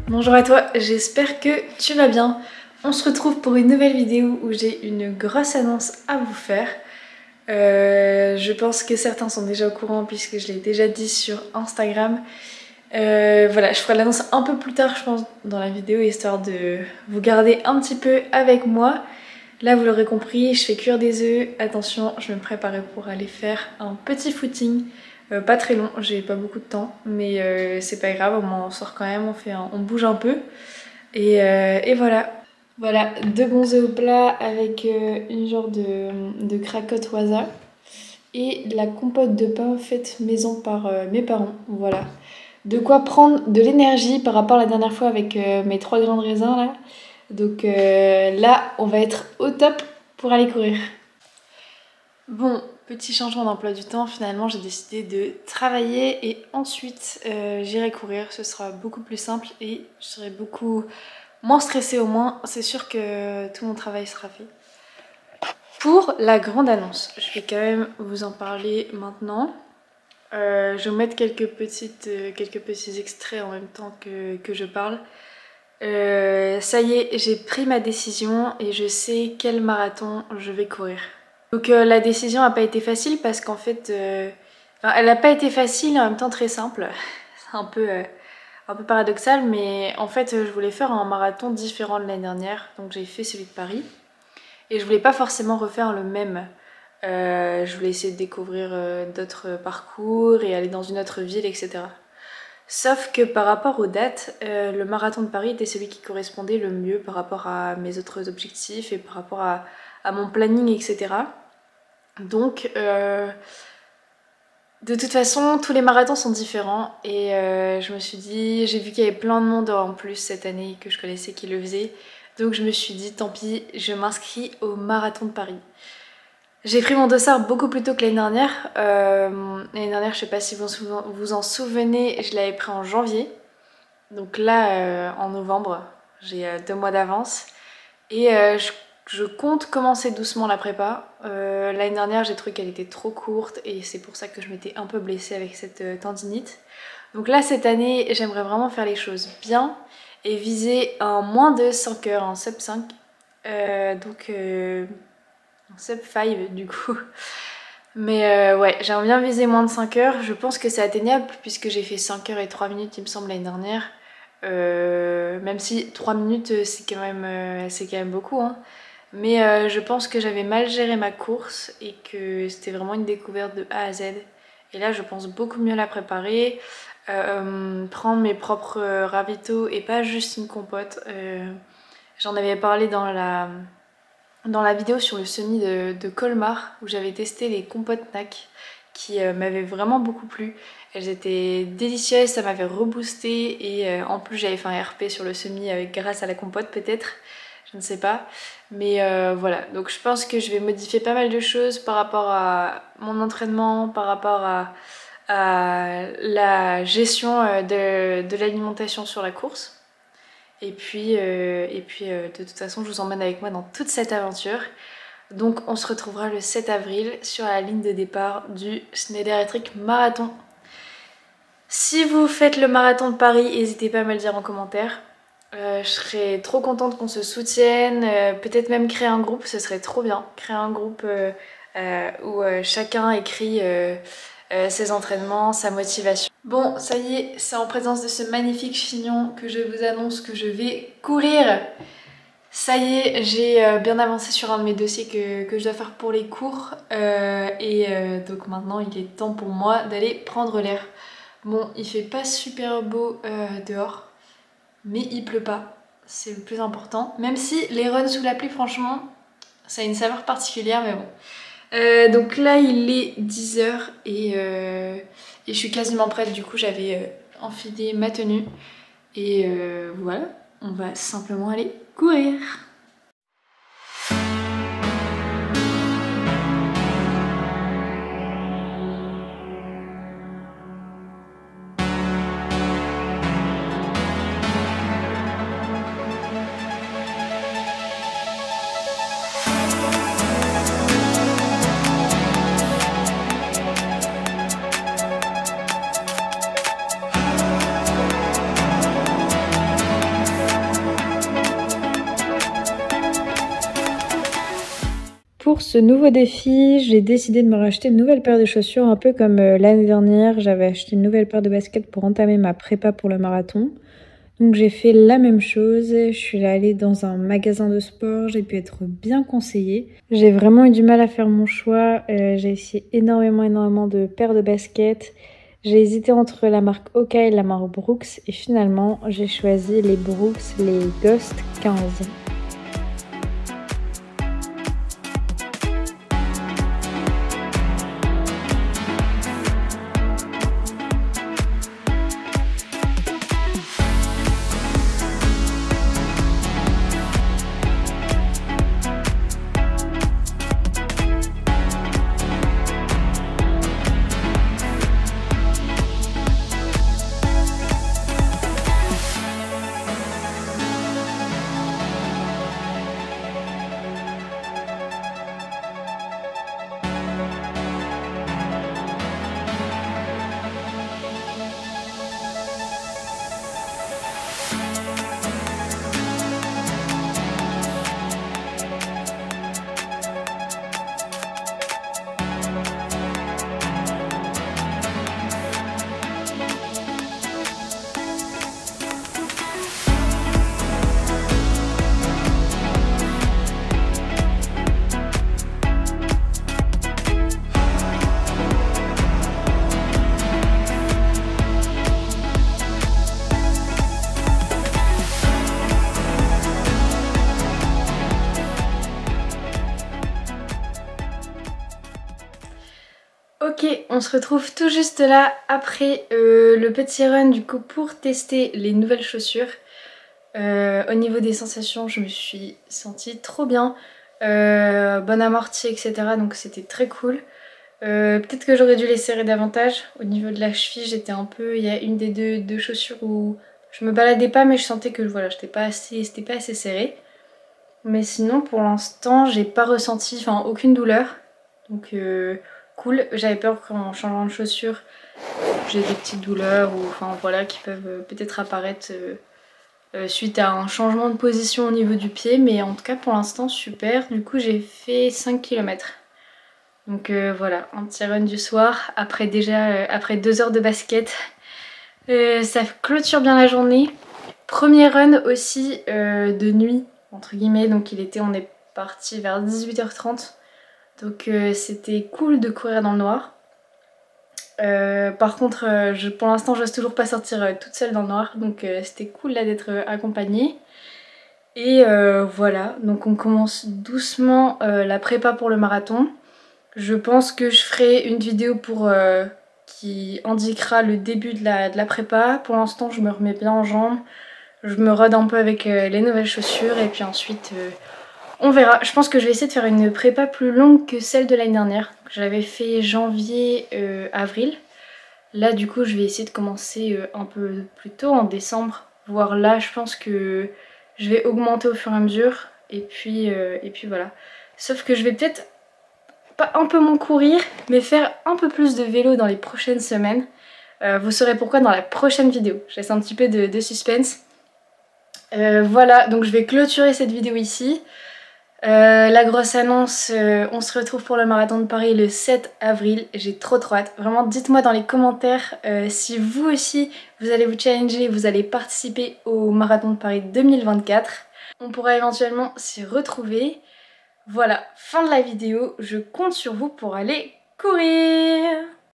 Bonjour à toi, j'espère que tu vas bien. On se retrouve pour une nouvelle vidéo où j'ai une grosse annonce à vous faire. Je pense que certains sont déjà au courant puisque je l'ai déjà dit sur Instagram. Voilà, je ferai l'annonce un peu plus tard je pense dans la vidéo histoire de vous garder un petit peu avec moi. Là vous l'aurez compris, je fais cuire des œufs. Attention, je vais me préparer pour aller faire un petit footing. Pas très long, j'ai pas beaucoup de temps, mais c'est pas grave, on m'en sort quand même, on bouge un peu. Et voilà. Voilà, 2 bons œufs au plat avec une genre de cracotte au hasard. Et de la compote de pain faite maison par mes parents, voilà. De quoi prendre de l'énergie par rapport à la dernière fois avec mes 3 grains de raisin là. Donc là, on va être au top pour aller courir. Bon, petit changement d'emploi du temps, finalement j'ai décidé de travailler et ensuite j'irai courir, ce sera beaucoup plus simple et je serai beaucoup moins stressée au moins, c'est sûr que tout mon travail sera fait. Pour la grande annonce, je vais quand même vous en parler maintenant. Je vais vous mettre quelques petits extraits en même temps que je parle. Ça y est, j'ai pris ma décision et je sais quel marathon je vais courir. Donc la décision n'a pas été facile parce qu'en fait, elle n'a pas été facile et en même temps très simple. C'est un peu paradoxal, mais en fait je voulais faire un marathon différent de l'année dernière, donc j'ai fait celui de Paris. Et je voulais pas forcément refaire le même. Je voulais essayer de découvrir d'autres parcours et aller dans une autre ville, etc. Sauf que par rapport aux dates, le marathon de Paris était celui qui correspondait le mieux par rapport à mes autres objectifs et par rapport à mon planning, etc. Donc, de toute façon, tous les marathons sont différents et je me suis dit, j'ai vu qu'il y avait plein de monde en plus cette année que je connaissais qui le faisait. Donc je me suis dit, tant pis, je m'inscris au marathon de Paris. J'ai pris mon dossard beaucoup plus tôt que l'année dernière. L'année dernière, je sais pas si vous vous en souvenez, je l'avais pris en janvier. Donc là, en novembre, j'ai 2 mois d'avance. Et je compte commencer doucement la prépa. L'année dernière, j'ai trouvé qu'elle était trop courte et c'est pour ça que je m'étais un peu blessée avec cette tendinite. Donc là, cette année, j'aimerais vraiment faire les choses bien et viser un moins de 5 heures, en sub 5. Donc en sub 5 du coup. Mais ouais, j'aimerais bien viser moins de 5 heures. Je pense que c'est atteignable puisque j'ai fait 5 heures et 3 minutes, il me semble, l'année dernière. Même si 3 minutes c'est quand même beaucoup hein. Mais je pense que j'avais mal géré ma course et que c'était vraiment une découverte de A à Z. Et là je pense beaucoup mieux la préparer, prendre mes propres ravitaux et pas juste une compote. J'en avais parlé dans la vidéo sur le semi de Colmar où j'avais testé les compotes NAC qui m'avaient vraiment beaucoup plu. Elles étaient délicieuses, ça m'avait reboosté et en plus j'avais fait un RP sur le semi grâce à la compote peut-être, je ne sais pas. Mais voilà, donc je pense que je vais modifier pas mal de choses par rapport à mon entraînement, par rapport à la gestion de l'alimentation sur la course. Et puis de toute façon je vous emmène avec moi dans toute cette aventure. Donc on se retrouvera le 7 avril sur la ligne de départ du Schneider Electric Marathon. Si vous faites le marathon de Paris, n'hésitez pas à me le dire en commentaire. Je serais trop contente qu'on se soutienne, peut-être même créer un groupe, ce serait trop bien. Créer un groupe où chacun écrit ses entraînements, sa motivation. Bon, ça y est, c'est en présence de ce magnifique chignon que je vous annonce que je vais courir. Ça y est, j'ai bien avancé sur un de mes dossiers que je dois faire pour les cours. Donc maintenant, il est temps pour moi d'aller prendre l'air. Bon, il fait pas super beau dehors, mais il pleut pas. C'est le plus important. Même si les runs sous la pluie, franchement, ça a une saveur particulière, mais bon. Donc là, il est 10h et je suis quasiment prête. Du coup, j'avais enfilé ma tenue. Et voilà, on va simplement aller courir. Pour ce nouveau défi, j'ai décidé de me racheter une nouvelle paire de chaussures, un peu comme l'année dernière, j'avais acheté une nouvelle paire de baskets pour entamer ma prépa pour le marathon. Donc j'ai fait la même chose, je suis allée dans un magasin de sport, j'ai pu être bien conseillée. J'ai vraiment eu du mal à faire mon choix, j'ai essayé énormément de paires de baskets. J'ai hésité entre la marque Hoka et la marque Brooks et finalement j'ai choisi les Brooks, les Ghost 15. Ok, on se retrouve tout juste là après le petit run du coup pour tester les nouvelles chaussures. Au niveau des sensations, je me suis sentie trop bien, bonne amortie etc. Donc c'était très cool. Peut-être que j'aurais dû les serrer davantage. Au niveau de la cheville, j'étais un peu... Il y a une des deux chaussures où je me baladais pas mais je sentais que voilà, c'était pas assez serré. Mais sinon pour l'instant j'ai pas ressenti aucune douleur. Donc cool, j'avais peur qu'en changeant de chaussures j'ai des petites douleurs ou voilà qui peuvent peut-être apparaître suite à un changement de position au niveau du pied, mais en tout cas pour l'instant super. Du coup j'ai fait 5 km. Donc voilà, un petit run du soir après 2 heures de basket. Ça clôture bien la journée. Premier run aussi de nuit entre guillemets, donc on est parti vers 18h30. Donc c'était cool de courir dans le noir. Par contre pour l'instant j'ose toujours pas sortir toute seule dans le noir, donc c'était cool là d'être accompagnée. Et voilà, donc on commence doucement la prépa pour le marathon. Je pense que je ferai une vidéo qui indiquera le début de la prépa. Pour l'instant je me remets bien en jambes, je me rôde un peu avec les nouvelles chaussures et puis ensuite on verra. Je pense que je vais essayer de faire une prépa plus longue que celle de l'année dernière. J'avais fait janvier, avril. Là du coup je vais essayer de commencer un peu plus tôt en décembre. Voire là je pense que je vais augmenter au fur et à mesure. Et puis voilà. Sauf que je vais peut-être pas un peu moins courir, mais faire un peu plus de vélo dans les prochaines semaines. Vous saurez pourquoi dans la prochaine vidéo. Je laisse un petit peu de suspense. Voilà, donc je vais clôturer cette vidéo ici. La grosse annonce, on se retrouve pour le marathon de Paris le 7 avril. J'ai trop hâte. Vraiment, dites-moi dans les commentaires si vous aussi vous allez vous challenger, vous allez participer au marathon de Paris 2024. On pourra éventuellement s'y retrouver. Voilà, fin de la vidéo. Je compte sur vous pour aller courir.